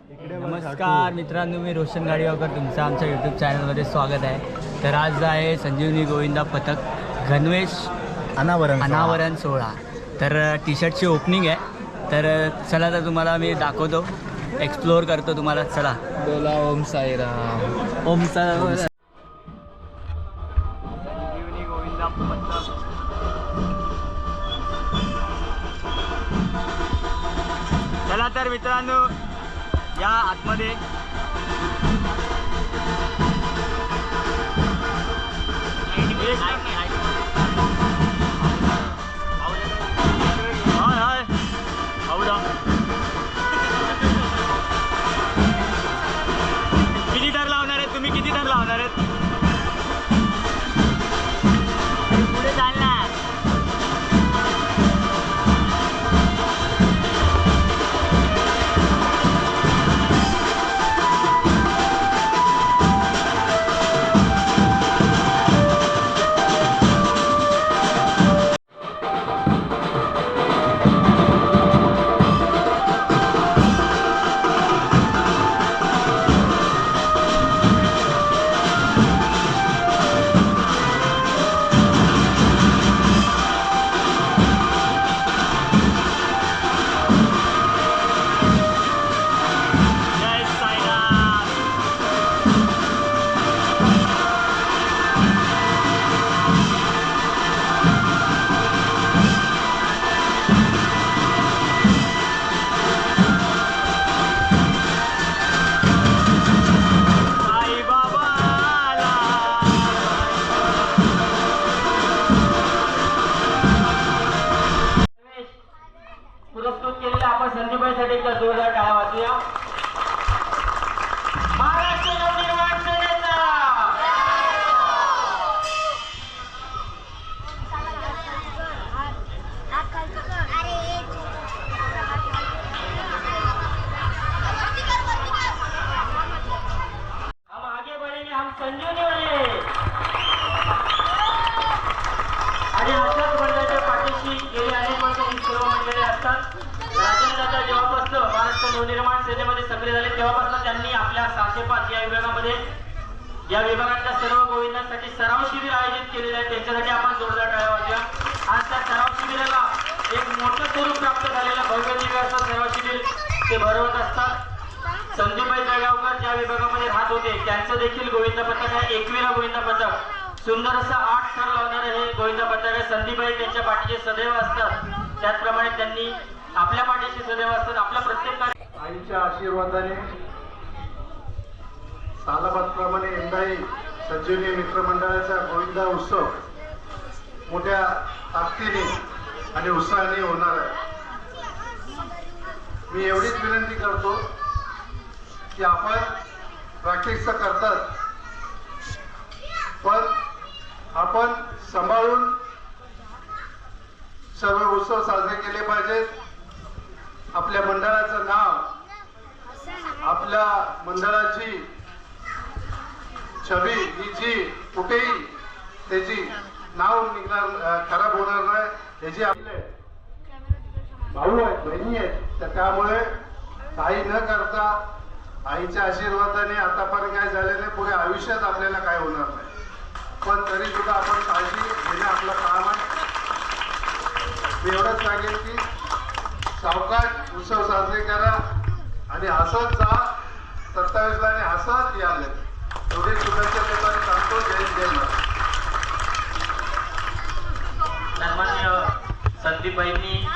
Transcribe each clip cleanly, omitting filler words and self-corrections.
नमस्कार मित्रांनो, मी रोशन गाडीवाकर, तुमचं आमच्या यूट्यूब चॅनलमध्ये स्वागत आहे. तर आज आहे संजीवनी गोविंदा पथक गणवेश अनावरण सोहळा. तर टी शर्टची ओपनिंग आहे. तर चला, तर तुम्हाला मी दाखवतो, एक्सप्लोअर करतो तुम्हाला. चला, बोला ओम साईराम. ओम संजीवनी गोविंदा पथक. चला तर मित्रांनो, या आतमध्ये किती दर लावणार आहेत तुम्ही? किती दर लावणार आहेत? पुढे चालणार. पुरस्कृत केलेल्या आपण संदीपसाठी एकदा जोरदार टाळ्या वाजूया. महाराष्ट्र नवनिर्माण सेनेचा हम आगे बढ़ेंगे, हम संजीवनी वाले. आणि अशाच मंडळाच्या पाठीशी गेली अनेक वर्ष ही सर्व मंडळी असतात. राजेंद्रचा जेव्हापासून महाराष्ट्र नवनिर्माण सेनेमध्ये सक्रिय झाले तेव्हापासून त्यांनी आपल्या 605 या विभागामध्ये, या विभागातल्या सर्व गोविंदांसाठी सराव शिबिर आयोजित केलेले आहे. त्यांच्यासाठी आपण जोरदार टाळ्या वाजूया. आज त्या सराव शिबिराला एक मोठं स्वरूप प्राप्त झालेलं भव्य दिव्य असं सराव शिबिर ते भरवत असतात. संदीपभाई जळगावकर ज्या विभागामध्ये राहत होते त्यांचं देखील गोविंदा पथक आहे. 21वा गोविंदा पथक. सुंदर असं 8 थर लावणारे हे गोविंदा पथक आहे. संदीपभाई त्यांच्या पाठीचे सदैव असतात. त्याचप्रमाणे त्यांनी आपल्या पाठीशी सदैव असतात. आपल्या प्रत्येक आईच्या आशीर्वादाने सालाबादप्रमाणे यंदाही संजीवनी मित्रमंडळाचा गोविंदा उत्सव मोठ्या ताकदीने आणि उत्साहाने होणार आहे. मी एवढीच विनंती करतो की आपण प्रात्यक्षिक करतात, पण आपण सांभाळून सर्व उत्सव साजरे केले पाहिजेत. आपल्या मंडळाचं नाव, आपल्या मंडळाची छबी ही जी कुठेही त्याची नाव निघणार, खराब होणार नाही याची आपले भाऊ आहेत, बहिणी आहेत. तर त्यामुळे काही न करता आईच्या आशीर्वादाने आतापर्यंत काय झाले नाही, पुढे आयुष्यात आपल्याला काय होणार नाही, पण तरी सुद्धा आपण काळजी घेणं आपलं काम आहे. मी एवढंच सांगेन की सावकाश उत्सव साजरे करा आणि हसत जा. 27ला आणि हसत याल. एवढे शुभेच्छा देताना सांगतो. जय जय महाराज. सन्माननीय संदीपभाईंनी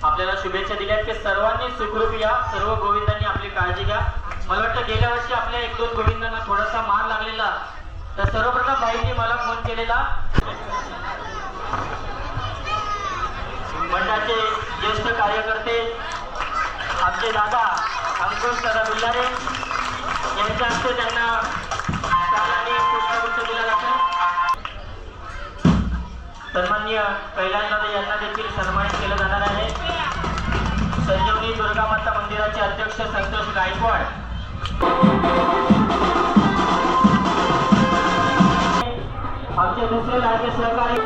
आपल्याला शुभेच्छा दिल्या की सर्वांनी सुखरूप या. सर्व गोविंदांनी आपली काळजी घ्या. मला वाटतं गेल्या वर्षी आपल्या 1-2 गोविंदांना थोडासा मार लागलेला, तर सर्वप्रथम भाईंनी मला फोन केलेला. मंडळाचे ज्येष्ठ कार्यकर्ते आमचे दादा अंकुश दादा बिल्लारे यांच्या हस्ते त्यांना शालाने पुष्पगुच्छ दिला जातो. सन्माननीय कैलासदादा यांना देखील सन्मानित केलं जाणार आहे. संजीवनी दुर्गा माता मंदिराचे अध्यक्ष संतोष गायकवाड, आमचे दुसरे लाडके सहकारी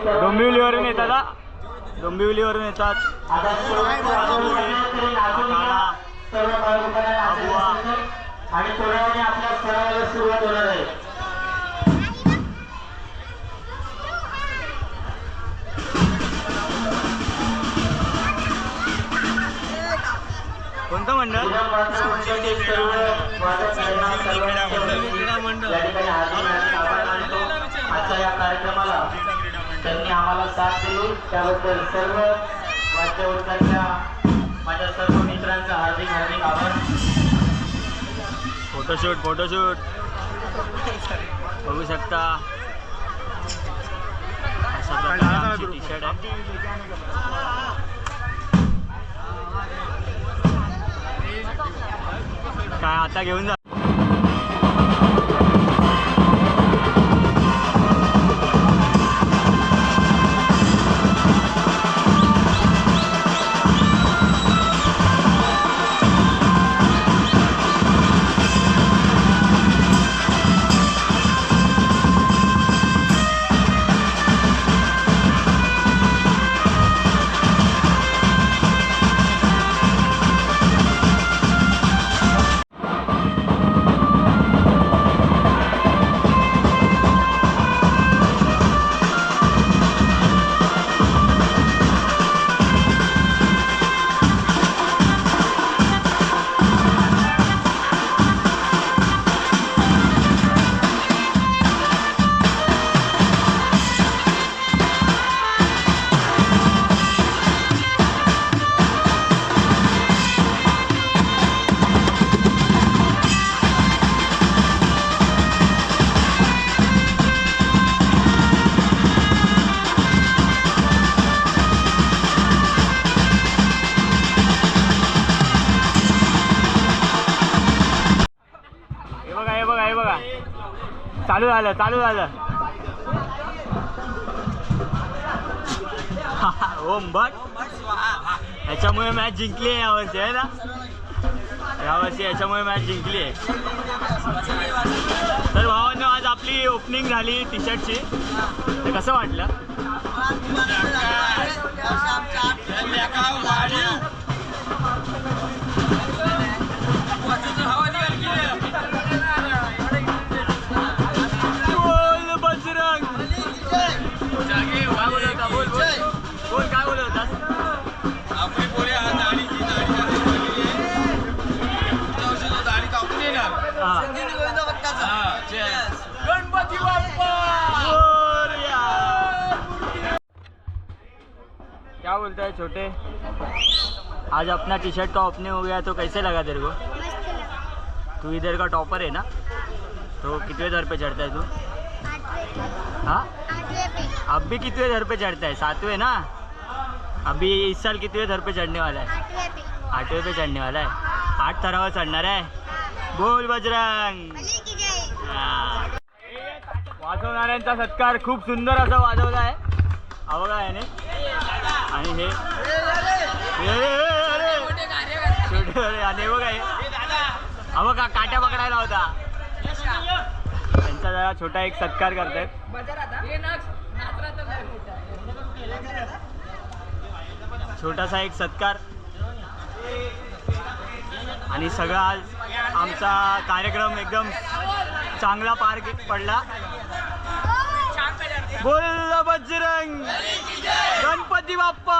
सर्व डोंबिवलीवरून येतात हा. डोंबिवलीवरून येतात. आता सर्व अबुवा. आणि थोड्या वेळाने आपल्या सरावाला सुरुवात होणार आहे. कोणतं मंडळ? सर्व वादक यांना सर्वांच्या वतीने या ठिकाणी हार्दिक हार्दिक आभार मानतो. आजच्या या कार्यक्रमाला त्यांनी आम्हाला साथ दिली त्याबद्दल सर्व वाद्यवंतांच्या माझ्या सर्व मित्रांचा हार्दिक हार्दिक आभार. फोटोशूट फोटोशूट बघू शकता. अशा प्रकारे आमची टी शर्ट आहे. काय आता घेऊन जा. हे बघा चालू झालं ओम बट याच्यामुळे मॅच जिंकली आहे यावर्षी आहे ना. यावर्षी याच्यामुळे मॅच जिंकली आहे. तर भावांनो आज आपली ओपनिंग झाली टी शर्टची. ते कसं वाटलं? बोल काय बोलत होतास? गणपती बाप्पा मोरया. क्या बोलता है छोटे? आज अपना टी शर्ट का ओपनिंग हो गया तो कैसे लगा तेरे को? तू इधर का टॉपर है ना? तो कितने दर पे चढ़ता है तू? हाँ अब भी कितने दर पे चढ़ता है? 7वें ना. अभी इस साल कितने दर पे चढ़ने वाला है? 8वें पे चढ़ने वाला है. 8 थरावर चढ़णार आहे. बोल बजरंग. वाजवणाऱ्यांचा सत्कार खूप सुंदर असा वाजवला आहे अवघा याने. आणि हे छोटे आणि बघा हे अवघा काट्या पकडायला होता. त्यांचा जरा छोटा एक सत्कार करतायत. छोटासा एक सत्कार. आणि सगळा आज आमचा कार्यक्रम एकदम चांगला पार पडला. बोल बजरंग गणपती बाप्पा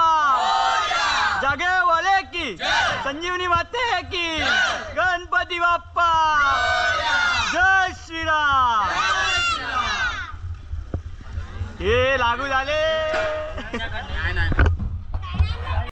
जागे वाले की संजीवनी माते की गणपती बाप्पा जय श्रीराम. हे लागू झाले.